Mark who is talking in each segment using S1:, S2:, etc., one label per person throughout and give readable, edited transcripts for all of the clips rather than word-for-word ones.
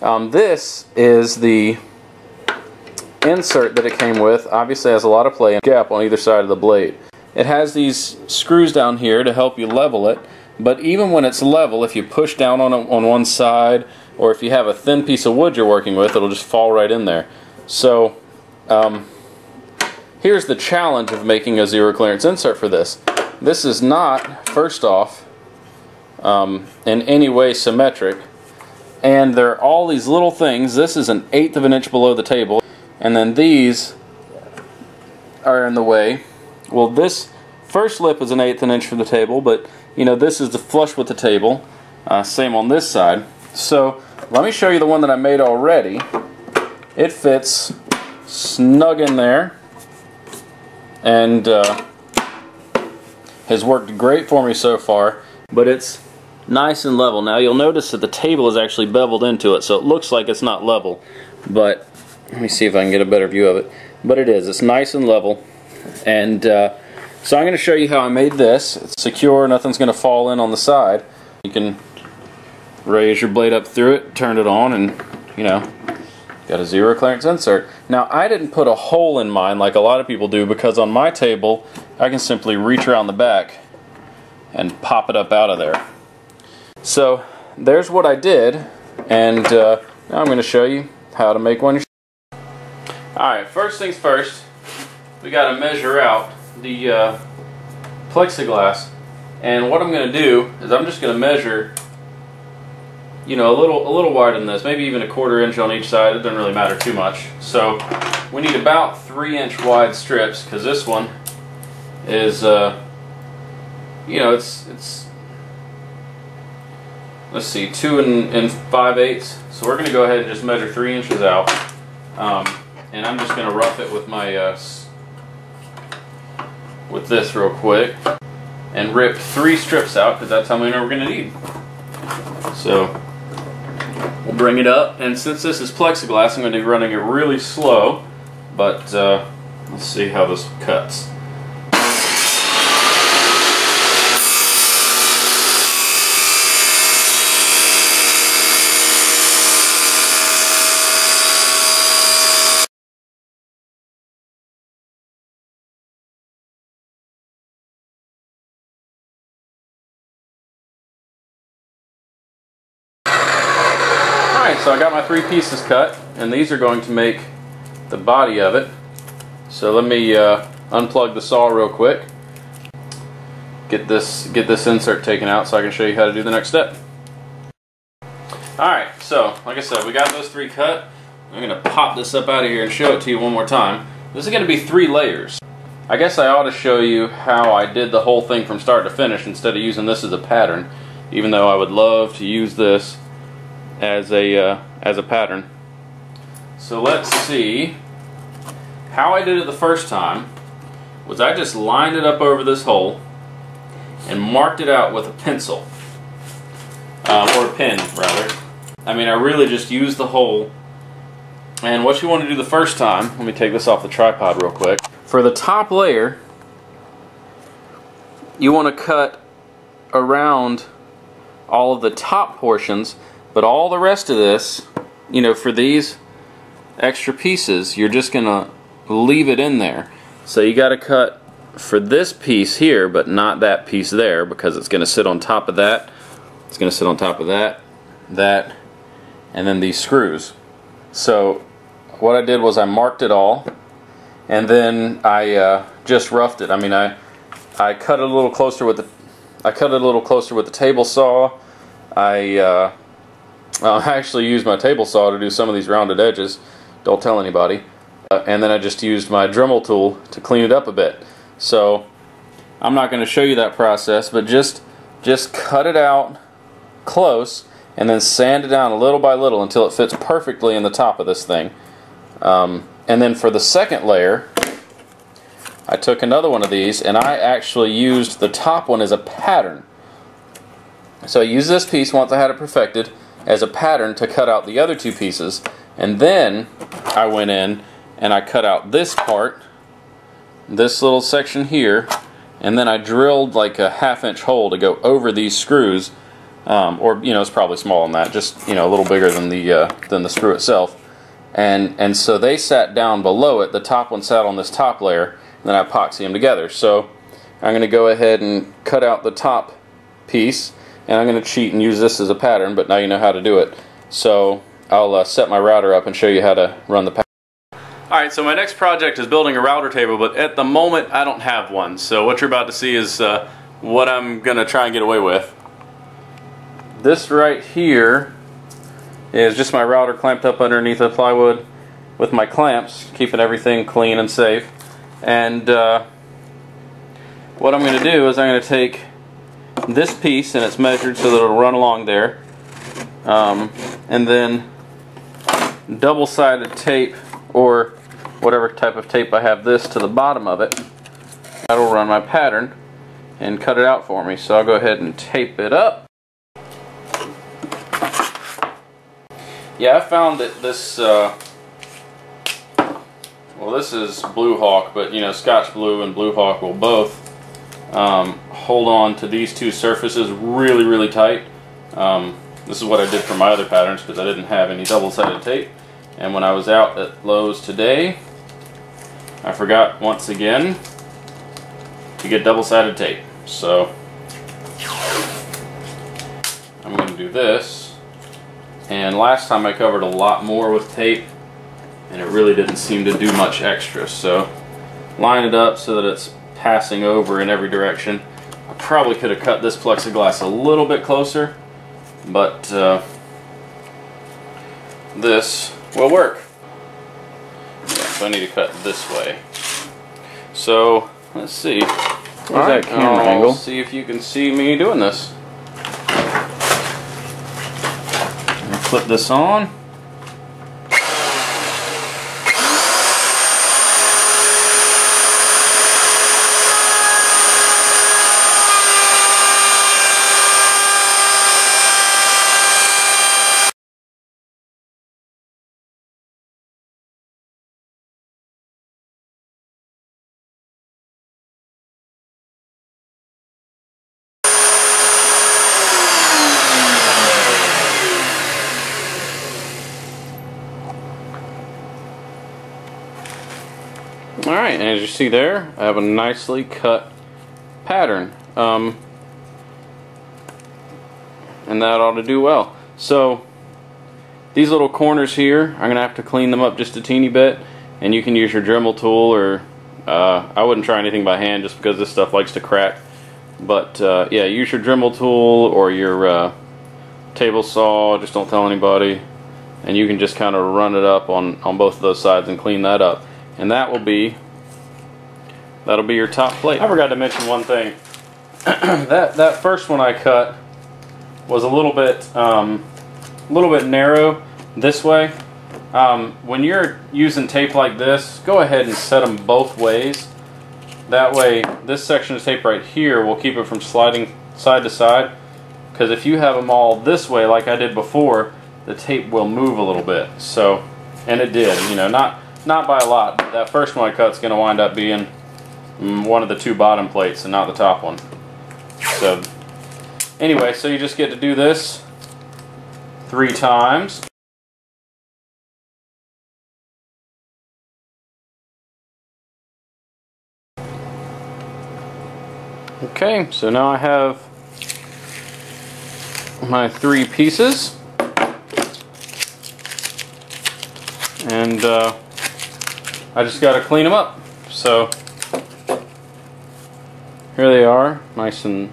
S1: This is the insert that it came with. Obviously has a lot of play and gap on either side of the blade. It has these screws down here to help you level it, but even when it's level, if you push down on it on one side, or if you have a thin piece of wood you're working with, it'll just fall right in there. So here's the challenge of making a zero clearance insert for this. This is not, first off, in any way symmetric, and there are all these little things. This is 1/8 of an inch below the table, and then these are in the way. Well, this first lip is 1/8 an inch from the table, but you know, this is the flush with the table. Same on this side. So let me show you the one that I made already. It fits snug in there and has worked great for me so far, but it's nice and level. Now you'll notice that the table is actually beveled into it, so it looks like it's not level, but let me see if I can get a better view of it. But it is. It's nice and level. And so I'm going to show you how I made this. It's secure, nothing's going to fall in on the side. You can raise your blade up through it, turn it on, and you know, got a zero clearance insert. Now I didn't put a hole in mine like a lot of people do, because on my table I can simply reach around the back and pop it up out of there. So there's what I did, and now I'm going to show you how to make one. Alright, first things first, we got to measure out the plexiglass, and what I'm going to do is I'm just going to measure, you know, a little wider than this, maybe even 1/4 inch on each side. It doesn't really matter too much. So we need about 3-inch wide strips, because this one is you know, it's let's see, 2 5/8. So we're going to go ahead and just measure 3 inches out, and I'm just going to rough it with my with this real quick, and rip 3 strips out, because that's how many we're going to need. So we'll bring it up, and since this is plexiglass, I'm going to be running it really slow, but let's see how this cuts. So I got my 3 pieces cut, and these are going to make the body of it. So let me unplug the saw real quick, get this insert taken out so I can show you how to do the next step. Alright, so like I said, we got those 3 cut. I'm going to pop this up out of here and show it to you one more time. This is going to be 3 layers. I guess I ought to show you how I did the whole thing from start to finish instead of using this as a pattern, even though I would love to use this as a pattern. So let's see. How I did it the first time was I just lined it up over this hole and marked it out with a pencil, or a pen rather. I mean, I really just used the hole. And what you want to do the first time, let me take this off the tripod real quick. For the top layer, you want to cut around all of the top portions, but all the rest of this, you know, for these extra pieces, you're just going to leave it in there. So you got to cut for this piece here, but not that piece there, because it's going to sit on top of that. It's going to sit on top of that, and then these screws. So what I did was I marked it all, and then I just roughed it. I mean, I cut it a little closer with the table saw. I actually used my table saw to do some of these rounded edges. Don't tell anybody. And then I just used my Dremel tool to clean it up a bit. So I'm not going to show you that process, but just cut it out close and then sand it down little by little until it fits perfectly in the top of this thing. And then for the second layer, I took another one of these and I actually used the top one as a pattern. So I used this piece once I had it perfected as a pattern to cut out the other 2 pieces, and then I went in and I cut out this part, this little section here, and then I drilled like a 1/2 inch hole to go over these screws or it's probably smaller than that, just a little bigger than the screw itself. And so they sat down below it. The top one sat on this top layer, and then I epoxy them together. So I'm going to go ahead and cut out the top piece, and I'm going to cheat and use this as a pattern, but now you know how to do it. So I'll set my router up and show you how to run the pattern. Alright, so my next project is building a router table, but at the moment I don't have one. So what you're about to see is what I'm going to try and get away with. This right here is just my router clamped up underneath the plywood with my clamps, keeping everything clean and safe. And what I'm going to do is I'm going to take this piece, and it's measured so that it'll run along there, and then double-sided tape, or whatever type of tape I have this to the bottom of it. That'll run my pattern and cut it out for me. So I'll go ahead and tape it up. Yeah, I found that this, well, this is Blue Hawk, but Scotch Blue and Blue Hawk will both hold on to these two surfaces really, really tight. This is what I did for my other patterns because I didn't have any double-sided tape. And when I was out at Lowe's today, I forgot once again to get double-sided tape. So I'm going to do this. And last time I covered a lot more with tape, and it really didn't seem to do much extra. So line it up so that it's passing over in every direction. I probably could have cut this plexiglass a little bit closer, but this will work. Yeah, so I need to cut this way. So let's see. Where's that camera angle? See if you can see me doing this. Flip this on. Alright, and as you see there, I have a nicely cut pattern. And that ought to do well. So, these little corners here, I'm going to have to clean them up just a teeny bit. And you can use your Dremel tool, or I wouldn't try anything by hand just because this stuff likes to crack. But yeah, use your Dremel tool or your table saw, just don't tell anybody. And you can just kind of run it up on both of those sides and clean that up. And that'll be your top plate. I forgot to mention one thing. that first one I cut was a little bit narrow this way. When you're using tape like this, go ahead and set them both ways. That way, this section of tape right here will keep it from sliding side to side. Because if you have them all this way, like I did before, the tape will move a little bit. So, and it did. Not by a lot, but that first one I cut is going to wind up being one of the two bottom plates and not the top one. So, anyway, so you just get to do this 3 times. Okay, so now I have my 3 pieces. And I just got to clean them up. So here they are, nice and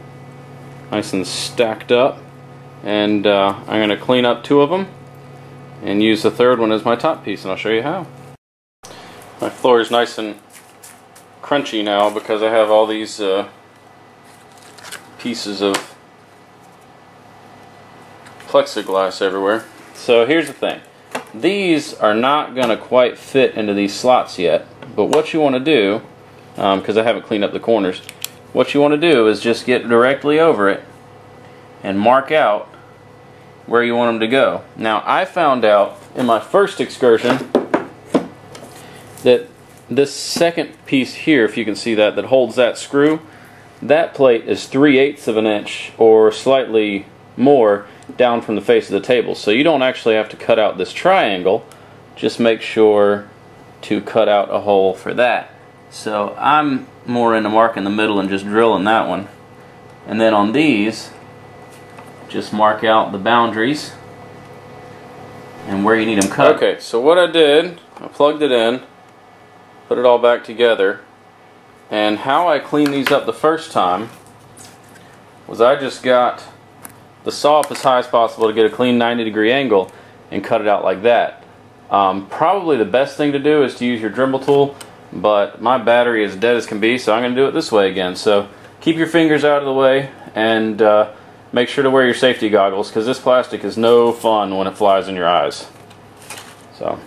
S1: stacked up. And I'm going to clean up 2 of them and use the 3rd one as my top piece, and I'll show you how. My floor is nice and crunchy now because I have all these pieces of plexiglass everywhere. So here's the thing. These are not going to quite fit into these slots yet, but what you want to do, because I haven't cleaned up the corners, what you want to do is just get directly over it and mark out where you want them to go. Now, I found out in my first excursion that this second piece here, if you can see that holds that screw, that plate is 3/8 of an inch or slightly more down from the face of the table. So you don't actually have to cut out this triangle, just make sure to cut out a hole for that. So I'm more into marking the middle and just drilling that one. And then on these, just mark out the boundaries and where you need them cut. Okay, so what I did, I plugged it in, put it all back together, and how I cleaned these up the first time was I just got the saw up as high as possible to get a clean 90-degree angle and cut it out like that. Probably the best thing to do is to use your Dremel tool, but my battery is dead as can be, so I'm going to do it this way again. So keep your fingers out of the way and make sure to wear your safety goggles, because this plastic is no fun when it flies in your eyes. So.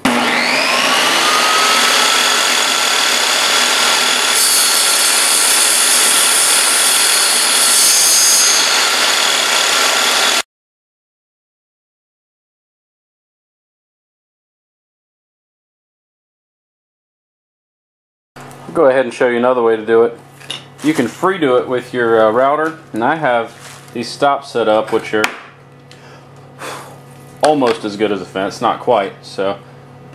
S1: I'll go ahead and show you another way to do it. You can free do it with your router, and I have these stops set up which are almost as good as a fence, not quite. So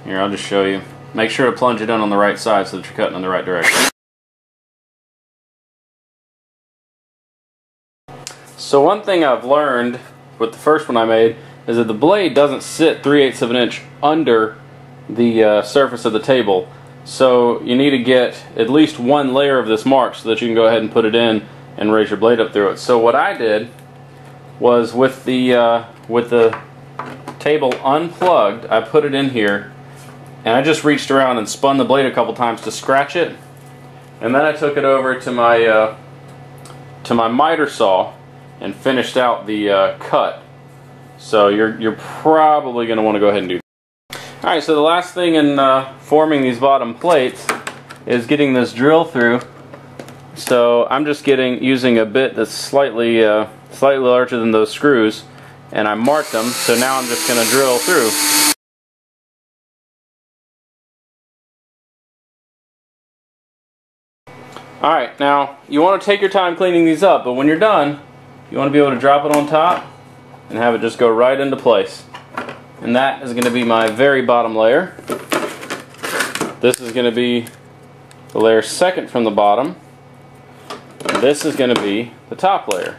S1: here, I'll just show you. Make sure to plunge it in on the right side so that you're cutting in the right direction. So one thing I've learned with the first one I made is that the blade doesn't sit 3/8 of an inch under the surface of the table. So you need to get at least one layer of this mark so that you can go ahead and put it in and raise your blade up through it. So what I did was with the table unplugged, I put it in here and I just reached around and spun the blade a couple times to scratch it, and then I took it over to my miter saw and finished out the cut. So you're probably going to want to go ahead and do that. Alright, so the last thing in forming these bottom plates is getting this drill through. So I'm just using a bit that's slightly larger than those screws, and I marked them, so now I'm just going to drill through. Alright, now you want to take your time cleaning these up, but when you're done, you want to be able to drop it on top and have it just go right into place. And that is going to be my very bottom layer. This is going to be the layer second from the bottom. And this is going to be the top layer.